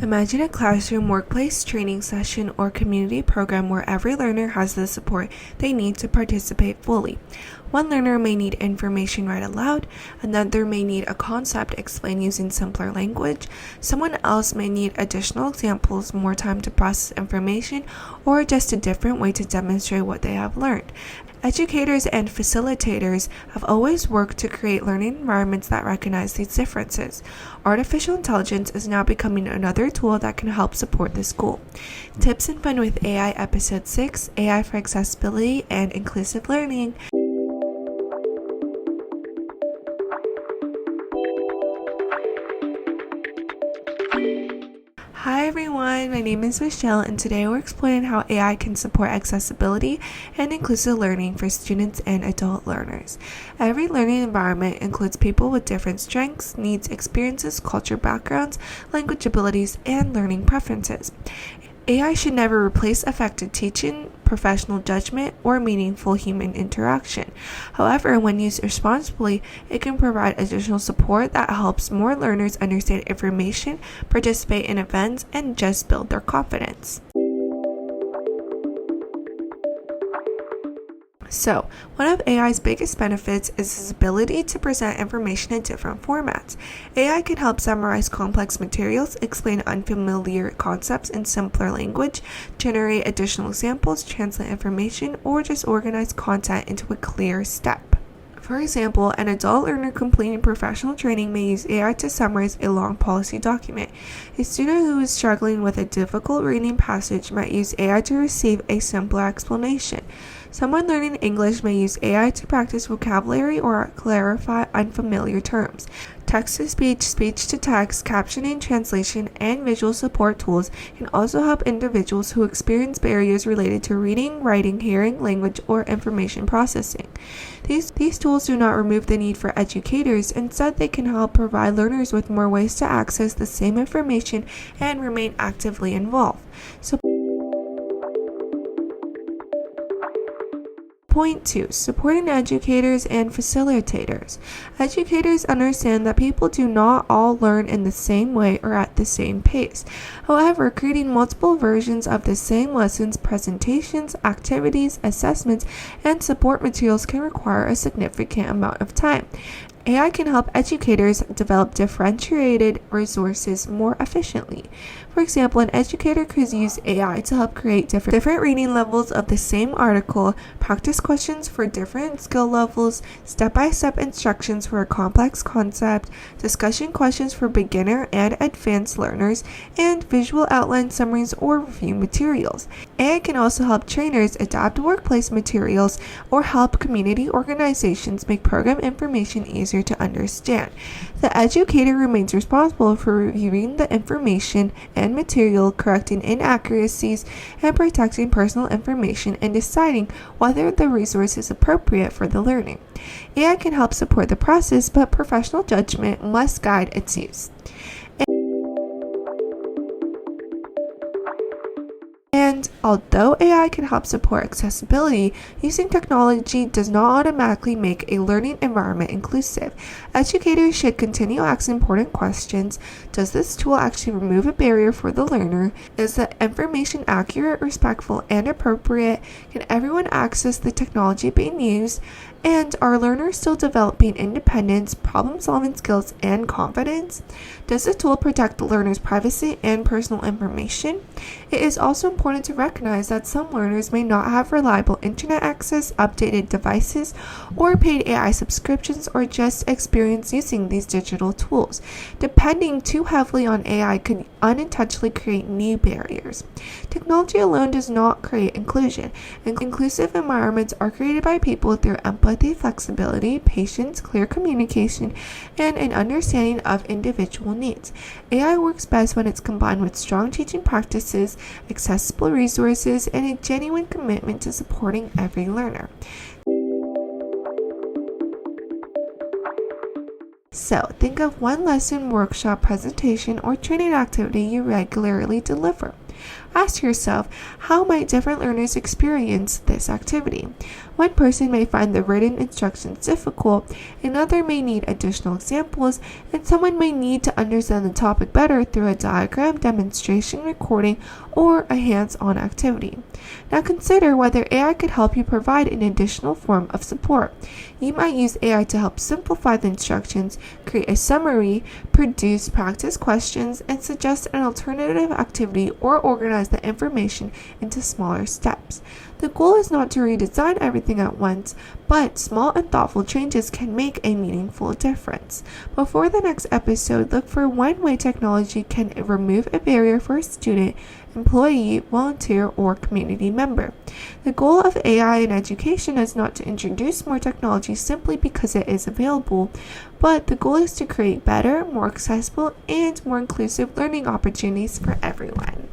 Imagine a classroom, workplace, training session, or community program where every learner has the support they need to participate fully. One learner may need information read aloud, another may need a concept explained using simpler language, someone else may need additional examples, more time to process information, or just a different way to demonstrate what they have learned. Educators and facilitators have always worked to create learning environments that recognize these differences. Artificial intelligence is now becoming another tool that can help support this goal. Tips and Fun with AI Episode 6, AI for Accessibility and Inclusive Learning. Hi everyone, my name is Michelle and today we're exploring how AI can support accessibility and inclusive learning for students and adult learners. Every learning environment includes people with different strengths, needs, experiences, culture backgrounds, language abilities, and learning preferences. AI should never replace effective teaching, professional judgment, or meaningful human interaction. However, when used responsibly, it can provide additional support that helps more learners understand information, participate in events, and just build their confidence. So, one of AI's biggest benefits is its ability to present information in different formats. AI can help summarize complex materials, explain unfamiliar concepts in simpler language, generate additional examples, translate information, or just organize content into a clear step. For example, an adult learner completing professional training may use AI to summarize a long policy document. A student who is struggling with a difficult reading passage might use AI to receive a simpler explanation. Someone learning English may use AI to practice vocabulary or clarify unfamiliar terms. Text-to-speech, speech-to-text, captioning, translation, and visual support tools can also help individuals who experience barriers related to reading, writing, hearing, language, or information processing. These tools do not remove the need for educators. Instead, they can help provide learners with more ways to access the same information and remain actively involved. Point 2. Supporting educators and facilitators. Educators understand that people do not all learn in the same way or at the same pace. However, creating multiple versions of the same lessons, presentations, activities, assessments, and support materials can require a significant amount of time. AI can help educators develop differentiated resources more efficiently. For example, an educator could use AI to help create different reading levels of the same article, practice questions for different skill levels, step-by-step instructions for a complex concept, discussion questions for beginner and advanced learners, and visual outline summaries or review materials. AI can also help trainers adapt workplace materials or help community organizations make program information easier to understand. The educator remains responsible for reviewing the information and material, correcting inaccuracies, and protecting personal information and deciding whether the resource is appropriate for the learning. AI can help support the process, but professional judgment must guide its use. And although AI can help support accessibility, using technology does not automatically make a learning environment inclusive. Educators should continue asking important questions. Does this tool actually remove a barrier for the learner? Is the information accurate, respectful, and appropriate? Can everyone access the technology being used? And are learners still developing independence, problem-solving skills, and confidence? Does the tool protect the learner's privacy and personal information? It is also important to recognize that some learners may not have reliable internet access, updated devices, or paid AI subscriptions, or just experience using these digital tools. Depending too heavily on AI could unintentionally create new barriers. Technology alone does not create inclusion. Inclusive environments are created by people through empathy, flexibility, patience, clear communication, and an understanding of individual needs. AI works best when it's combined with strong teaching practices, accessible resources, and a genuine commitment to supporting every learner. So, think of one lesson, workshop, presentation, or training activity you regularly deliver. Ask yourself, how might different learners experience this activity? One person may find the written instructions difficult, another may need additional examples, and someone may need to understand the topic better through a diagram, demonstration, recording, or a hands-on activity. Now consider whether AI could help you provide an additional form of support. You might use AI to help simplify the instructions, create a summary, produce practice questions, and suggest an alternative activity or organize the information into smaller steps. The goal is not to redesign everything at once, but small and thoughtful changes can make a meaningful difference. Before the next episode, look for one way technology can remove a barrier for a student, employee, volunteer, or community member. The goal of AI in education is not to introduce more technology simply because it is available, but the goal is to create better, more accessible, and more inclusive learning opportunities for everyone.